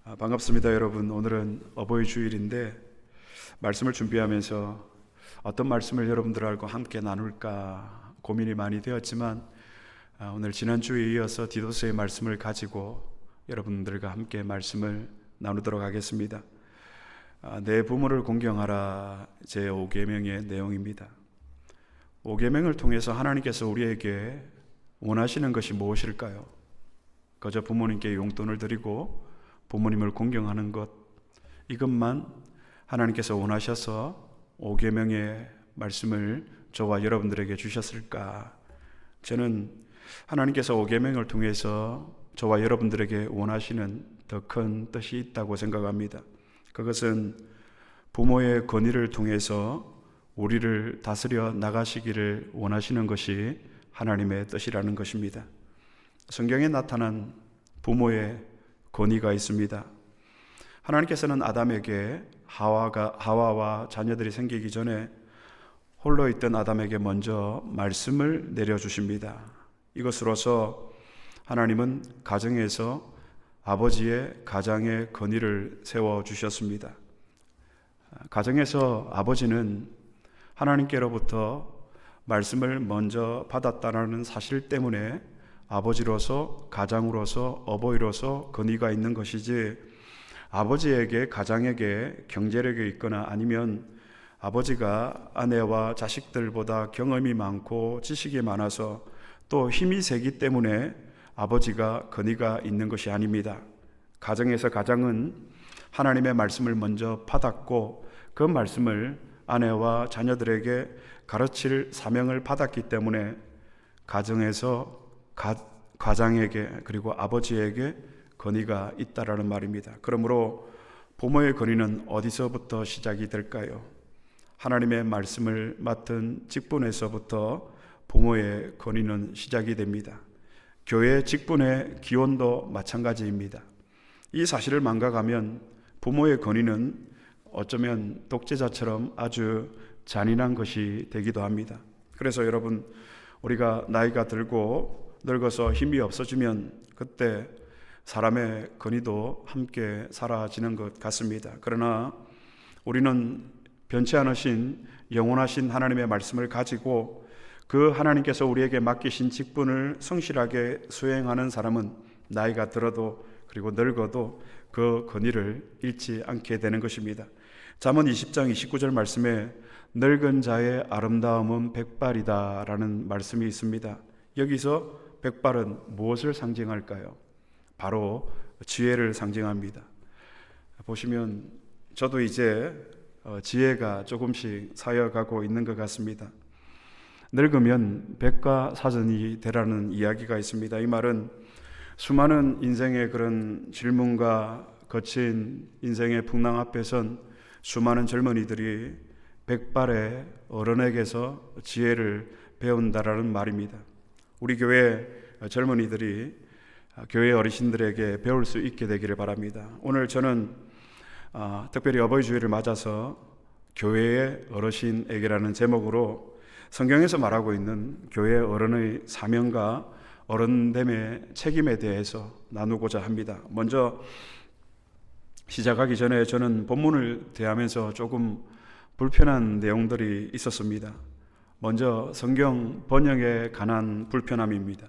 반갑습니다, 여러분. 오늘은 어버이 주일인데 말씀을 준비하면서 어떤 말씀을 여러분들하고 함께 나눌까 고민이 많이 되었지만 오늘 지난주에 이어서 디도서의 말씀을 가지고 여러분들과 함께 말씀을 나누도록 하겠습니다. 내 부모를 공경하라 제5계명의 내용입니다. 5계명을 통해서 하나님께서 우리에게 원하시는 것이 무엇일까요? 그저 부모님께 용돈을 드리고 부모님을 공경하는 것, 이것만 하나님께서 원하셔서 5계명의 말씀을 저와 여러분들에게 주셨을까? 저는 하나님께서 5계명을 통해서 저와 여러분들에게 원하시는 더 큰 뜻이 있다고 생각합니다. 그것은 부모의 권위를 통해서 우리를 다스려 나가시기를 원하시는 것이 하나님의 뜻이라는 것입니다. 성경에 나타난 부모의 권위가 있습니다. 하나님께서는 아담에게 하와와 자녀들이 생기기 전에 홀로 있던 아담에게 먼저 말씀을 내려주십니다. 이것으로서 하나님은 가정에서 아버지의 가장의 권위를 세워주셨습니다. 가정에서 아버지는 하나님께로부터 말씀을 먼저 받았다는 사실 때문에 아버지로서, 가장으로서, 어버이로서 권위가 있는 것이지, 아버지에게, 가장에게 경제력이 있거나 아니면 아버지가 아내와 자식들보다 경험이 많고 지식이 많아서 또 힘이 세기 때문에 아버지가 권위가 있는 것이 아닙니다. 가정에서 가장은 하나님의 말씀을 먼저 받았고 그 말씀을 아내와 자녀들에게 가르칠 사명을 받았기 때문에 가정에서 가장에게 그리고 아버지에게 권위가 있다라는 말입니다. 그러므로 부모의 권위는 어디서부터 시작이 될까요? 하나님의 말씀을 맡은 직분에서부터 부모의 권위는 시작이 됩니다. 교회 직분의 기원도 마찬가지입니다. 이 사실을 망각하면 부모의 권위는 어쩌면 독재자처럼 아주 잔인한 것이 되기도 합니다. 그래서 여러분, 우리가 나이가 들고 늙어서 힘이 없어지면 그때 사람의 권위도 함께 사라지는 것 같습니다. 그러나 우리는 변치 않으신 영원하신 하나님의 말씀을 가지고 그 하나님께서 우리에게 맡기신 직분을 성실하게 수행하는 사람은 나이가 들어도 그리고 늙어도 그 권위를 잃지 않게 되는 것입니다. 잠언 20장 29절 말씀에 늙은 자의 아름다움은 백발이다 라는 말씀이 있습니다. 여기서 백발은 무엇을 상징할까요? 바로 지혜를 상징합니다. 보시면 저도 이제 지혜가 조금씩 쌓여가고 있는 것 같습니다. 늙으면 백과사전이 되라는 이야기가 있습니다. 이 말은 수많은 인생의 그런 질문과 거친 인생의 풍랑 앞에선 수많은 젊은이들이 백발의 어른에게서 지혜를 배운다라는 말입니다. 우리 교회 젊은이들이 교회 어르신들에게 배울 수 있게 되기를 바랍니다. 오늘 저는 특별히 어버이 주일을 맞아서 교회의 어르신에게라는 제목으로 성경에서 말하고 있는 교회 어른의 사명과 어른됨의 책임에 대해서 나누고자 합니다. 먼저 시작하기 전에 저는 본문을 대하면서 조금 불편한 내용들이 있었습니다. 먼저 성경 번역에 관한 불편함입니다.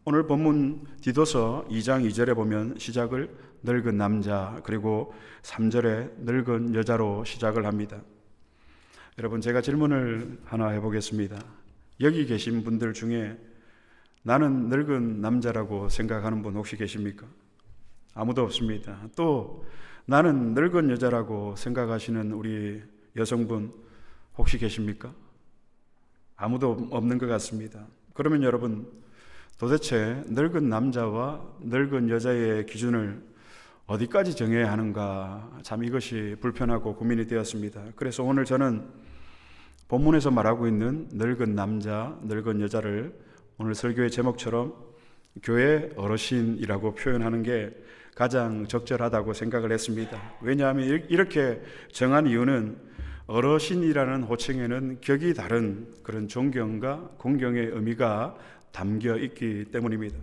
오늘 본문 디도서 2장 2절에 보면 시작을 늙은 남자 그리고 3절에 늙은 여자로 시작을 합니다. 여러분, 제가 질문을 하나 해보겠습니다. 여기 계신 분들 중에 나는 늙은 남자라고 생각하는 분 혹시 계십니까? 아무도 없습니다. 또 나는 늙은 여자라고 생각하시는 우리 여성분 혹시 계십니까? 아무도 없는 것 같습니다. 그러면 여러분, 도대체 늙은 남자와 늙은 여자의 기준을 어디까지 정해야 하는가, 참 이것이 불편하고 고민이 되었습니다. 그래서 오늘 저는 본문에서 말하고 있는 늙은 남자, 늙은 여자를 오늘 설교의 제목처럼 교회 어르신이라고 표현하는 게 가장 적절하다고 생각을 했습니다. 왜냐하면 이렇게 정한 이유는 어르신이라는 호칭에는 격이 다른 그런 존경과 공경의 의미가 담겨 있기 때문입니다.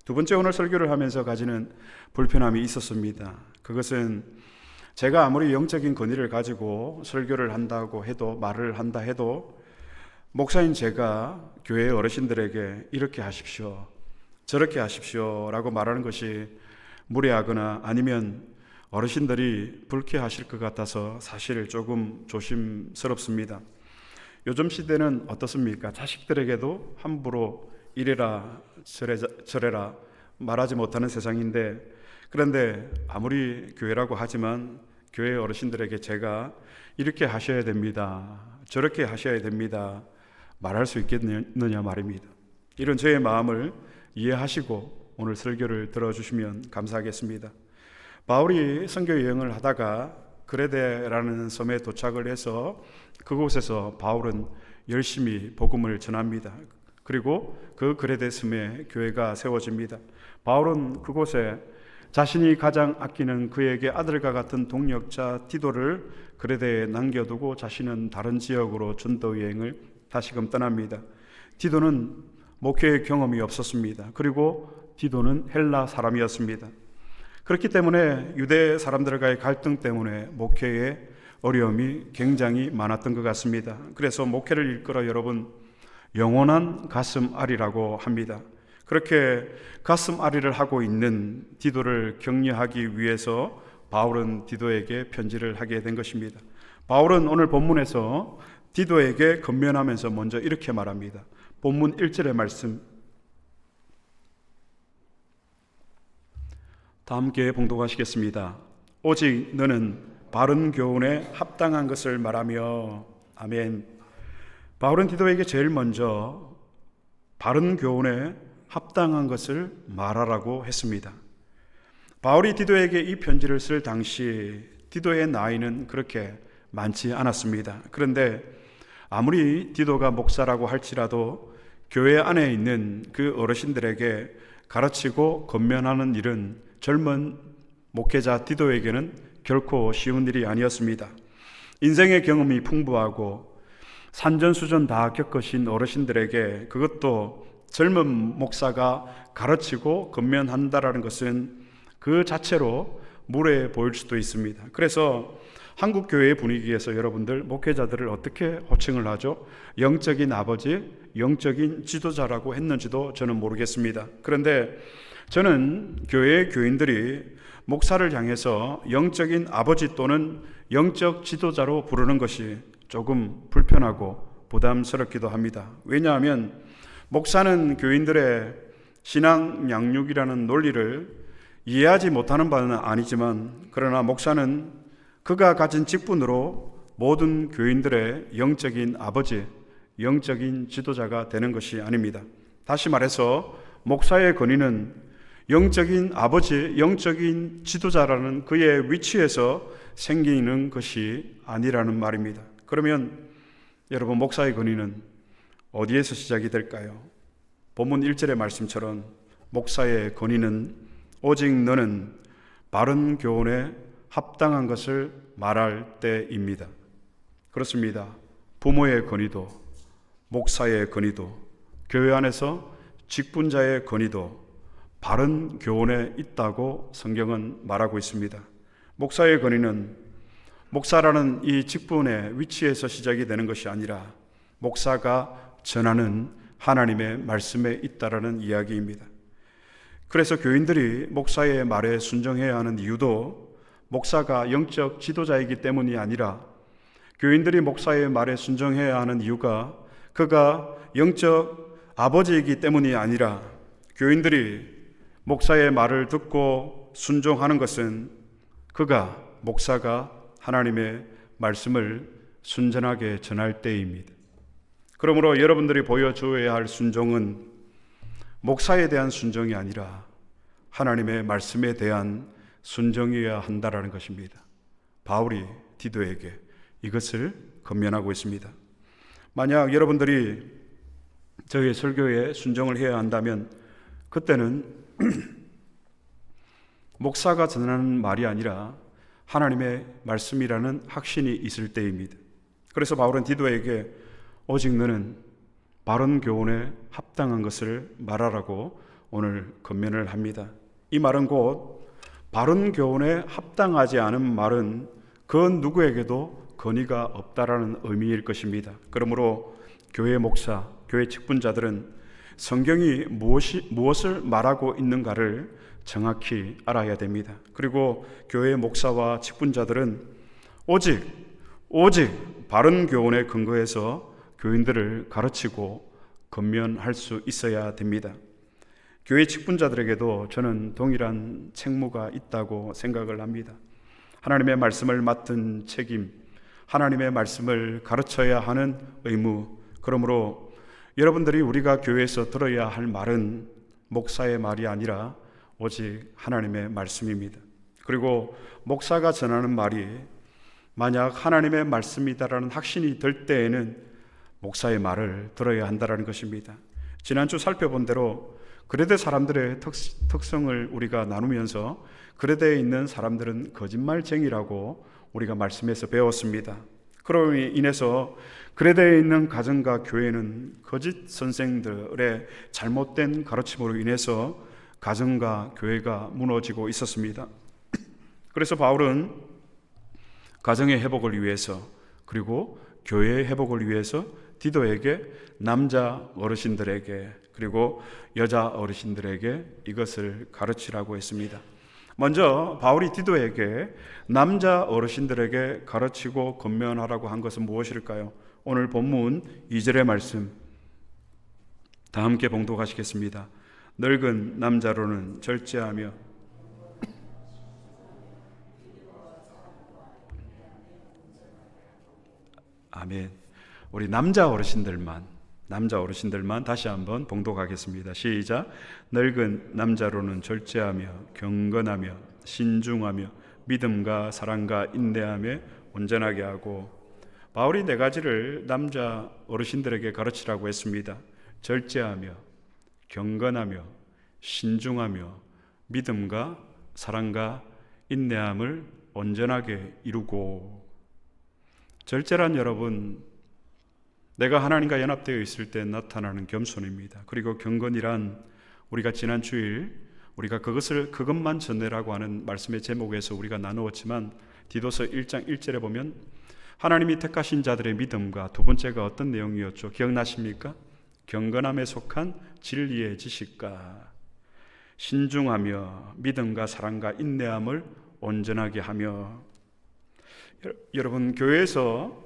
두 번째, 오늘 설교를 하면서 가지는 불편함이 있었습니다. 그것은 제가 아무리 영적인 권위를 가지고 설교를 한다고 해도, 말을 한다 해도 목사인 제가 교회 어르신들에게 이렇게 하십시오, 저렇게 하십시오 라고 말하는 것이 무례하거나 아니면 어르신들이 불쾌하실 것 같아서 사실 조금 조심스럽습니다. 요즘 시대는 어떻습니까? 자식들에게도 함부로 이래라 저래라 말하지 못하는 세상인데, 그런데 아무리 교회라고 하지만 교회 어르신들에게 제가 이렇게 하셔야 됩니다, 저렇게 하셔야 됩니다 말할 수 있겠느냐 말입니다. 이런 저의 마음을 이해하시고 오늘 설교를 들어주시면 감사하겠습니다. 바울이 선교 여행을 하다가 그레데라는 섬에 도착을 해서 그곳에서 바울은 열심히 복음을 전합니다. 그리고 그 그레데 섬에 교회가 세워집니다. 바울은 그곳에 자신이 가장 아끼는 그에게 아들과 같은 동역자 디도를 그레데에 남겨두고 자신은 다른 지역으로 전도 여행을 다시금 떠납니다. 디도는 목회의 경험이 없었습니다. 그리고 디도는 헬라 사람이었습니다. 그렇기 때문에 유대 사람들과의 갈등 때문에 목회에 어려움이 굉장히 많았던 것 같습니다. 그래서 목회를 일컬어 여러분 영원한 가슴앓이라고 합니다. 그렇게 가슴앓이를 하고 있는 디도를 격려하기 위해서 바울은 디도에게 편지를 하게 된 것입니다. 바울은 오늘 본문에서 디도에게 건면하면서 먼저 이렇게 말합니다. 본문 1절의 말씀 다 함께 봉독하시겠습니다. 오직 너는 바른 교훈에 합당한 것을 말하며. 아멘. 바울은 디도에게 제일 먼저 바른 교훈에 합당한 것을 말하라고 했습니다. 바울이 디도에게 이 편지를 쓸 당시 디도의 나이는 그렇게 많지 않았습니다. 그런데 아무리 디도가 목사라고 할지라도 교회 안에 있는 그 어르신들에게 가르치고 권면하는 일은 젊은 목회자 디도에게는 결코 쉬운 일이 아니었습니다. 인생의 경험이 풍부하고 산전수전 다 겪으신 어르신들에게, 그것도 젊은 목사가 가르치고 권면한다라는 것은 그 자체로 무례해 보일 수도 있습니다. 그래서 한국 교회의 분위기에서 여러분들 목회자들을 어떻게 호칭을 하죠? 영적인 아버지, 영적인 지도자라고 했는지도 저는 모르겠습니다. 그런데 저는 교회의 교인들이 목사를 향해서 영적인 아버지 또는 영적 지도자로 부르는 것이 조금 불편하고 부담스럽기도 합니다. 왜냐하면 목사는 교인들의 신앙 양육이라는 논리를 이해하지 못하는 바는 아니지만, 그러나 목사는 그가 가진 직분으로 모든 교인들의 영적인 아버지, 영적인 지도자가 되는 것이 아닙니다. 다시 말해서 목사의 권위는 영적인 아버지, 영적인 지도자라는 그의 위치에서 생기는 것이 아니라는 말입니다. 그러면 여러분, 목사의 권위는 어디에서 시작이 될까요? 본문 1절의 말씀처럼 목사의 권위는 오직 너는 바른 교훈에 합당한 것을 말할 때입니다. 그렇습니다. 부모의 권위도, 목사의 권위도, 교회 안에서 직분자의 권위도 바른 교훈에 있다고 성경은 말하고 있습니다. 목사의 권위는 목사라는 이 직분의 위치에서 시작이 되는 것이 아니라 목사가 전하는 하나님의 말씀에 있다라는 이야기입니다. 그래서 교인들이 목사의 말에 순종해야 하는 이유도 목사가 영적 지도자이기 때문이 아니라, 교인들이 목사의 말에 순종해야 하는 이유가 그가 영적 아버지이기 때문이 아니라, 교인들이 목사의 말을 듣고 순종하는 것은 그가, 목사가 하나님의 말씀을 순전하게 전할 때입니다. 그러므로 여러분들이 보여줘야 할 순종은 목사에 대한 순종이 아니라 하나님의 말씀에 대한 순종이어야 한다라는 것입니다. 바울이 디도에게 이것을 권면하고 있습니다. 만약 여러분들이 저의 설교에 순종을 해야 한다면 그때는 목사가 전하는 말이 아니라 하나님의 말씀이라는 확신이 있을 때입니다. 그래서 바울은 디도에게 오직 너는 바른 교훈에 합당한 것을 말하라고 오늘 권면을 합니다. 이 말은 곧 바른 교훈에 합당하지 않은 말은 그 누구에게도 권위가 없다라는 의미일 것입니다. 그러므로 교회 목사, 교회 직분자들은 성경이 무엇을 말하고 있는가를 정확히 알아야 됩니다. 그리고 교회 목사와 직분자들은 오직 바른 교훈에 근거해서 교인들을 가르치고 권면할 수 있어야 됩니다. 교회 직분자들에게도 저는 동일한 책무가 있다고 생각을 합니다. 하나님의 말씀을 맡은 책임, 하나님의 말씀을 가르쳐야 하는 의무. 그러므로 여러분들이 우리가 교회에서 들어야 할 말은 목사의 말이 아니라 오직 하나님의 말씀입니다. 그리고 목사가 전하는 말이 만약 하나님의 말씀이다라는 확신이 들 때에는 목사의 말을 들어야 한다는 것입니다. 지난주 살펴본 대로 그레데 사람들의 특성을 우리가 나누면서 그레데에 있는 사람들은 거짓말쟁이라고 우리가 말씀에서 배웠습니다. 그로 인해서 그레데에 있는 가정과 교회는 거짓 선생들의 잘못된 가르침으로 인해서 가정과 교회가 무너지고 있었습니다. 그래서 바울은 가정의 회복을 위해서 그리고 교회의 회복을 위해서 디도에게 남자 어르신들에게 그리고 여자 어르신들에게 이것을 가르치라고 했습니다. 먼저 바울이 디도에게 남자 어르신들에게 가르치고 권면하라고 한 것은 무엇일까요? 오늘 본문 2절의 말씀 다 함께 봉독하시겠습니다. 늙은 남자로는 절제하며 아멘. 우리 남자 어르신들만 다시 한번 봉독하겠습니다. 시작. 늙은 남자로는 절제하며 경건하며 신중하며 믿음과 사랑과 인내하며 온전하게 하고. 바울이 네 가지를 남자 어르신들에게 가르치라고 했습니다. 절제하며 경건하며 신중하며 믿음과 사랑과 인내함을 온전하게 이루고. 절제란 여러분, 내가 하나님과 연합되어 있을 때 나타나는 겸손입니다. 그리고 경건이란 우리가 지난 주일 우리가 그것만 전해라고 하는 말씀의 제목에서 우리가 나누었지만 디도서 1장 1절에 보면 하나님이 택하신 자들의 믿음과 두 번째가 어떤 내용이었죠? 기억나십니까? 경건함에 속한 진리의 지식과 신중하며 믿음과 사랑과 인내함을 온전하게 하며. 여러분, 교회에서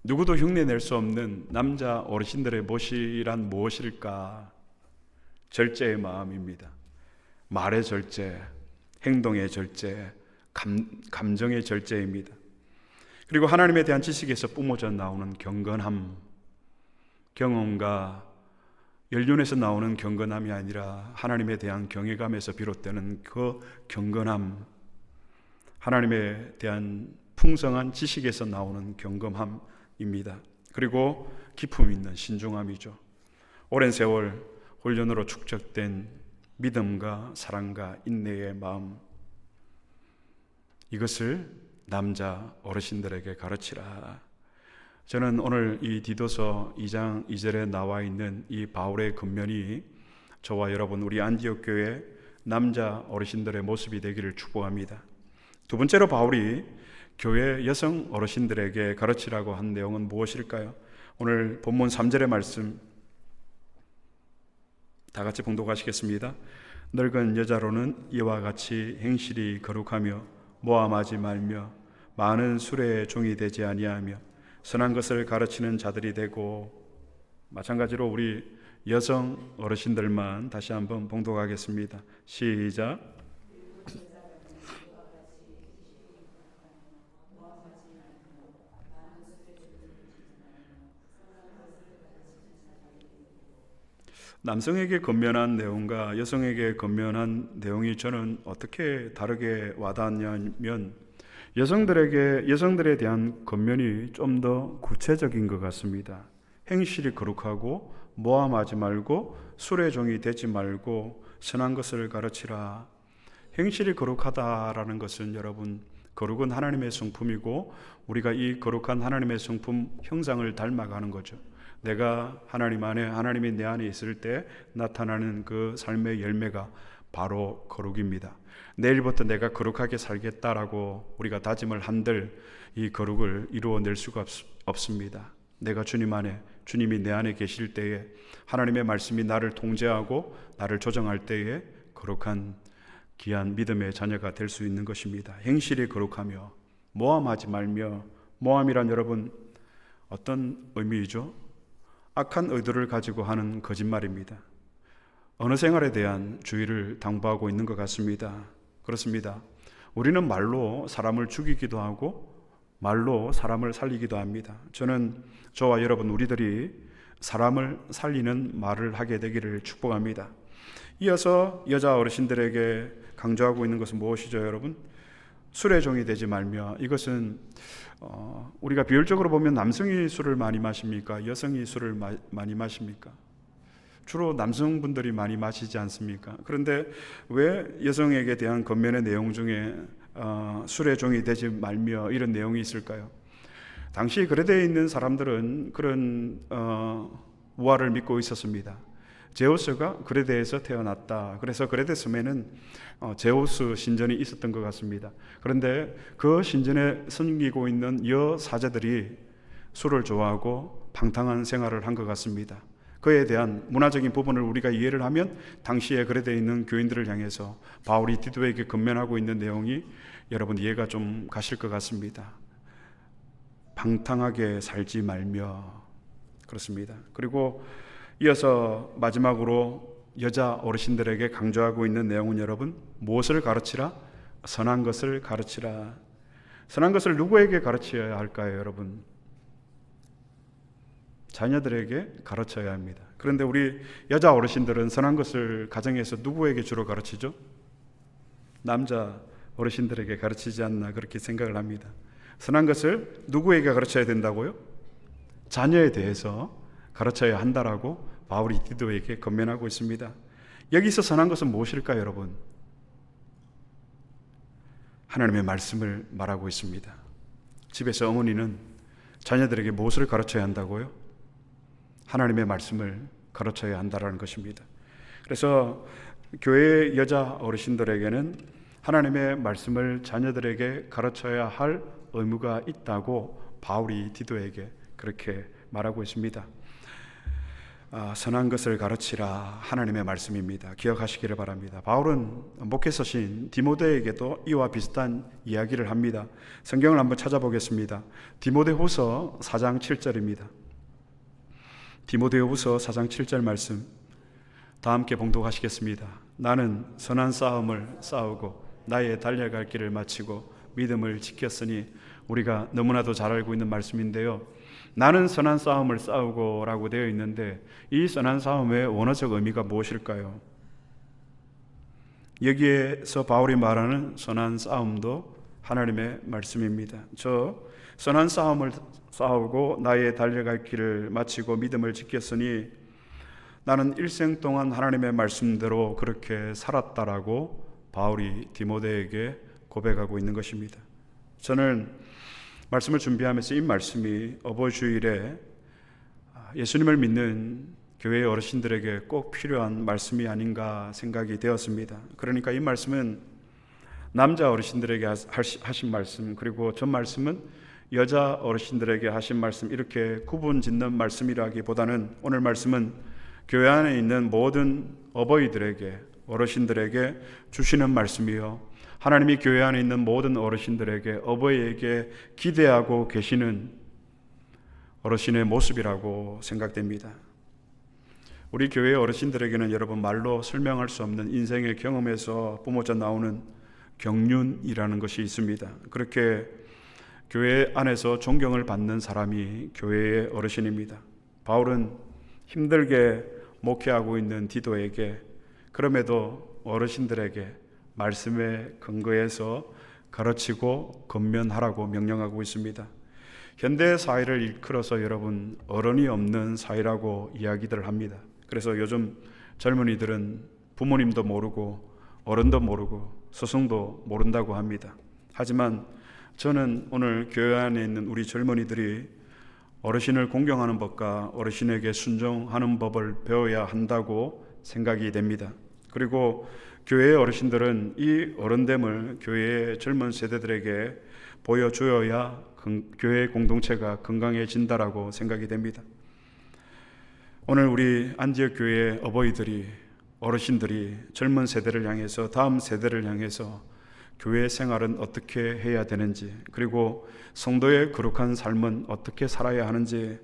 누구도 흉내낼 수 없는 남자 어르신들의 모시란 무엇일까? 절제의 마음입니다. 말의 절제, 행동의 절제, 감정의 절제입니다. 그리고 하나님에 대한 지식에서 뿜어져 나오는 경건함, 경험과 연륜에서 나오는 경건함이 아니라 하나님에 대한 경외감에서 비롯되는 그 경건함, 하나님에 대한 풍성한 지식에서 나오는 경건함입니다. 그리고 기품 있는 신중함이죠. 오랜 세월 훈련으로 축적된 믿음과 사랑과 인내의 마음, 이것을 남자 어르신들에게 가르치라. 저는 오늘 이 디도서 2장 2절에 나와 있는 이 바울의 권면이 저와 여러분 우리 안디옥 교회 남자 어르신들의 모습이 되기를 축복합니다. 두 번째로 바울이 교회 여성 어르신들에게 가르치라고 한 내용은 무엇일까요? 오늘 본문 3절의 말씀 다 같이 봉독하시겠습니다. 늙은 여자로는 이와 같이 행실이 거룩하며 모함하지 말며 많은 술의 종이 되지 아니하며 선한 것을 가르치는 자들이 되고. 마찬가지로 우리 여성 어르신들만 다시 한번 봉독하겠습니다. 시작. 남성에게 권면한 내용과 여성에게 권면한 내용이 저는 어떻게 다르게 와닿냐면 여성들에 대한 권면이 좀 더 구체적인 것 같습니다. 행실이 거룩하고 모함하지 말고 술의 종이 되지 말고 선한 것을 가르치라. 행실이 거룩하다라는 것은 여러분, 거룩은 하나님의 성품이고 우리가 이 거룩한 하나님의 성품 형상을 닮아가는 거죠. 내가 하나님 안에, 하나님이 내 안에 있을 때 나타나는 그 삶의 열매가 바로 거룩입니다. 내일부터 내가 거룩하게 살겠다라고 우리가 다짐을 한들 이 거룩을 이루어낼 수가 없습니다. 내가 주님 안에, 주님이 내 안에 계실 때에, 하나님의 말씀이 나를 통제하고 나를 조정할 때에 거룩한 귀한 믿음의 자녀가 될 수 있는 것입니다. 행실이 거룩하며 모함하지 말며. 모함이란 여러분 어떤 의미이죠? 악한 의도를 가지고 하는 거짓말입니다. 언어 생활에 대한 주의를 당부하고 있는 것 같습니다. 그렇습니다. 우리는 말로 사람을 죽이기도 하고 말로 사람을 살리기도 합니다. 저는 저와 여러분 우리들이 사람을 살리는 말을 하게 되기를 축복합니다. 이어서 여자 어르신들에게 강조하고 있는 것은 무엇이죠, 여러분? 술의 종이 되지 말며. 이것은 우리가 비율적으로 보면 남성이 술을 많이 마십니까? 여성이 술을 많이 마십니까? 주로 남성분들이 많이 마시지 않습니까? 그런데 왜 여성에게 대한 권면의 내용 중에 술의 종이 되지 말며 이런 내용이 있을까요? 당시 그레데에 있는 사람들은 그런 우화를 믿고 있었습니다. 제우스가 그레데에서 태어났다. 그래서 그레데 섬에는 제우스 신전이 있었던 것 같습니다. 그런데 그 신전에 섬기고 있는 여사제들이 술을 좋아하고 방탕한 생활을 한 것 같습니다. 그에 대한 문화적인 부분을 우리가 이해를 하면 당시에 그레데에 있는 교인들을 향해서 바울이 디도에게 권면하고 있는 내용이 여러분 이해가 좀 가실 것 같습니다. 방탕하게 살지 말며. 그렇습니다. 그리고 이어서 마지막으로 여자 어르신들에게 강조하고 있는 내용은 여러분 무엇을 가르치라? 선한 것을 가르치라. 선한 것을 누구에게 가르쳐야 할까요, 여러분? 자녀들에게 가르쳐야 합니다. 그런데 우리 여자 어르신들은 선한 것을 가정에서 누구에게 주로 가르치죠? 남자 어르신들에게 가르치지 않나 그렇게 생각을 합니다. 선한 것을 누구에게 가르쳐야 된다고요? 자녀에 대해서 가르쳐야 한다라고 바울이 디도에게 권면하고 있습니다. 여기서 선한 것은 무엇일까요, 여러분? 하나님의 말씀을 말하고 있습니다. 집에서 어머니는 자녀들에게 무엇을 가르쳐야 한다고요? 하나님의 말씀을 가르쳐야 한다는 것입니다. 그래서 교회 여자 어르신들에게는 하나님의 말씀을 자녀들에게 가르쳐야 할 의무가 있다고 바울이 디도에게 그렇게 말하고 있습니다. 선한 것을 가르치라 하나님의 말씀입니다. 기억하시기를 바랍니다. 바울은 목회서신 디모데에게도 이와 비슷한 이야기를 합니다. 성경을 한번 찾아보겠습니다. 디모데후서 4장 7절입니다. 디모데후서 4장 7절 말씀 다 함께 봉독하시겠습니다. 나는 선한 싸움을 싸우고 나의 달려갈 길을 마치고 믿음을 지켰으니, 우리가 너무나도 잘 알고 있는 말씀인데요. 나는 선한 싸움을 싸우고 라고 되어 있는데 이 선한 싸움의 원어적 의미가 무엇일까요? 여기에서 바울이 말하는 선한 싸움도 하나님의 말씀입니다. 저 선한 싸움을 싸우고 나의 달려갈 길을 마치고 믿음을 지켰으니 나는 일생 동안 하나님의 말씀대로 그렇게 살았다라고 바울이 디모데에게 고백하고 있는 것입니다. 저는 말씀을 준비하면서 이 말씀이 어버이주일에 예수님을 믿는 교회 어르신들에게 꼭 필요한 말씀이 아닌가 생각이 되었습니다. 그러니까 이 말씀은 남자 어르신들에게 하신 말씀, 그리고 전 말씀은 여자 어르신들에게 하신 말씀, 이렇게 구분 짓는 말씀이라기보다는 오늘 말씀은 교회 안에 있는 모든 어버이들에게, 어르신들에게 주시는 말씀이요, 하나님이 교회 안에 있는 모든 어르신들에게, 어버이에게 기대하고 계시는 어르신의 모습이라고 생각됩니다. 우리 교회 어르신들에게는 여러분 말로 설명할 수 없는 인생의 경험에서 뿜어져 나오는 경륜이라는 것이 있습니다. 그렇게 교회 안에서 존경을 받는 사람이 교회의 어르신입니다. 바울은 힘들게 목회하고 있는 디도에게, 그럼에도 어르신들에게 말씀에 근거해서 가르치고 권면하라고 명령하고 있습니다. 현대 사회를 일컬어서 여러분 어른이 없는 사회라고 이야기들 합니다. 그래서 요즘 젊은이들은 부모님도 모르고 어른도 모르고 스승도 모른다고 합니다. 하지만 저는 오늘 교회 안에 있는 우리 젊은이들이 어르신을 공경하는 법과 어르신에게 순종하는 법을 배워야 한다고 생각이 됩니다. 그리고 교회의 어르신들은 이 어른됨을 교회의 젊은 세대들에게 보여주어야 교회 공동체가 건강해진다라고 생각이 됩니다. 오늘 우리 안디옥 교회의 어버이들이, 어르신들이 젊은 세대를 향해서, 다음 세대를 향해서 교회 생활은 어떻게 해야 되는지, 그리고 성도의 거룩한 삶은 어떻게 살아야 하는지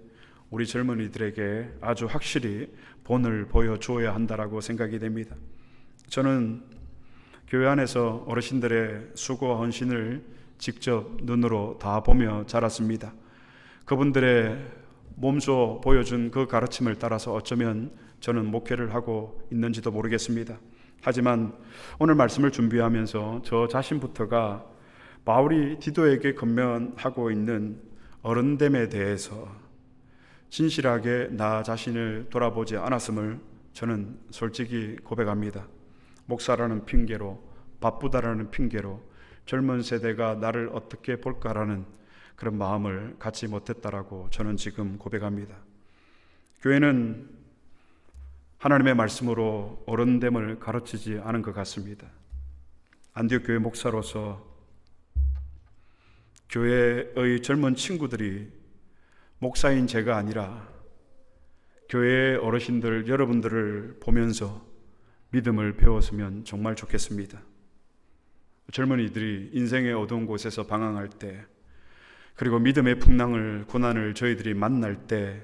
우리 젊은이들에게 아주 확실히 본을 보여주어야 한다라고 생각이 됩니다. 저는 교회 안에서 어르신들의 수고와 헌신을 직접 눈으로 다 보며 자랐습니다. 그분들의 몸소 보여준 그 가르침을 따라서 어쩌면 저는 목회를 하고 있는지도 모르겠습니다. 하지만 오늘 말씀을 준비하면서 저 자신부터가 바울이 디도에게 권면하고 있는 어른됨에 대해서 진실하게 나 자신을 돌아보지 않았음을 저는 솔직히 고백합니다. 목사라는 핑계로, 바쁘다라는 핑계로 젊은 세대가 나를 어떻게 볼까라는 그런 마음을 갖지 못했다라고 저는 지금 고백합니다. 교회는 하나님의 말씀으로 어른됨을 가르치지 않은 것 같습니다. 안디옥 교회 목사로서 교회의 젊은 친구들이 목사인 제가 아니라 교회의 어르신들 여러분들을 보면서 믿음을 배웠으면 정말 좋겠습니다. 젊은이들이 인생의 어두운 곳에서 방황할 때, 그리고 믿음의 풍랑을, 고난을 저희들이 만날 때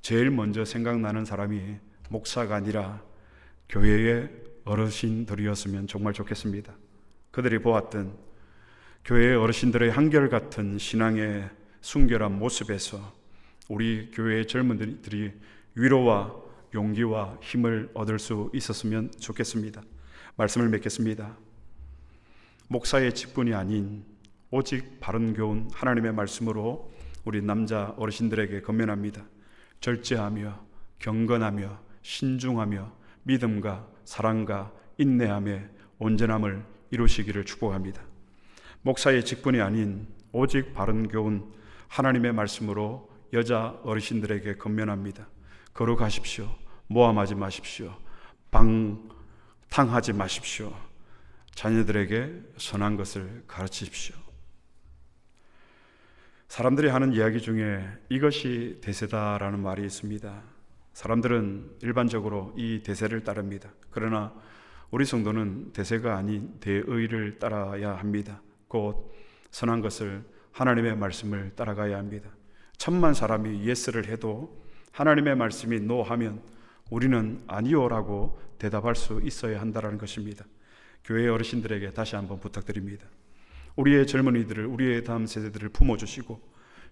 제일 먼저 생각나는 사람이 목사가 아니라 교회의 어르신들이었으면 정말 좋겠습니다. 그들이 보았던 교회의 어르신들의 한결같은 신앙의 순결한 모습에서 우리 교회의 젊은이들이 위로와 용기와 힘을 얻을 수 있었으면 좋겠습니다. 말씀을 맺겠습니다. 목사의 직분이 아닌 오직 바른 교훈 하나님의 말씀으로 우리 남자 어르신들에게 권면합니다. 절제하며 경건하며 신중하며 믿음과 사랑과 인내함의 온전함을 이루시기를 축복합니다. 목사의 직분이 아닌 오직 바른 교훈 하나님의 말씀으로 여자 어르신들에게 권면합니다. 거룩하십시오. 모함하지 마십시오. 방탕하지 마십시오. 자녀들에게 선한 것을 가르치십시오. 사람들이 하는 이야기 중에 이것이 대세다라는 말이 있습니다. 사람들은 일반적으로 이 대세를 따릅니다. 그러나 우리 성도는 대세가 아닌 대의를 따라야 합니다. 곧 선한 것을, 하나님의 말씀을 따라가야 합니다. 천만 사람이 예스를 해도 하나님의 말씀이 노하면 우리는 아니오라고 대답할 수 있어야 한다는 것입니다. 교회 어르신들에게 다시 한번 부탁드립니다. 우리의 젊은이들을, 우리의 다음 세대들을 품어주시고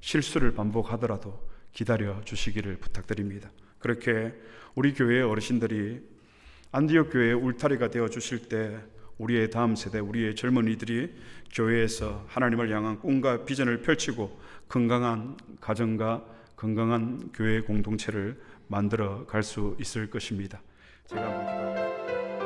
실수를 반복하더라도 기다려 주시기를 부탁드립니다. 그렇게 우리 교회의 어르신들이 안디옥 교회의 울타리가 되어 주실 때 우리의 다음 세대, 우리의 젊은이들이 교회에서 하나님을 향한 꿈과 비전을 펼치고 건강한 가정과 건강한 교회 공동체를 만들어 갈 수 있을 것입니다. 제가 한번 기도합니다.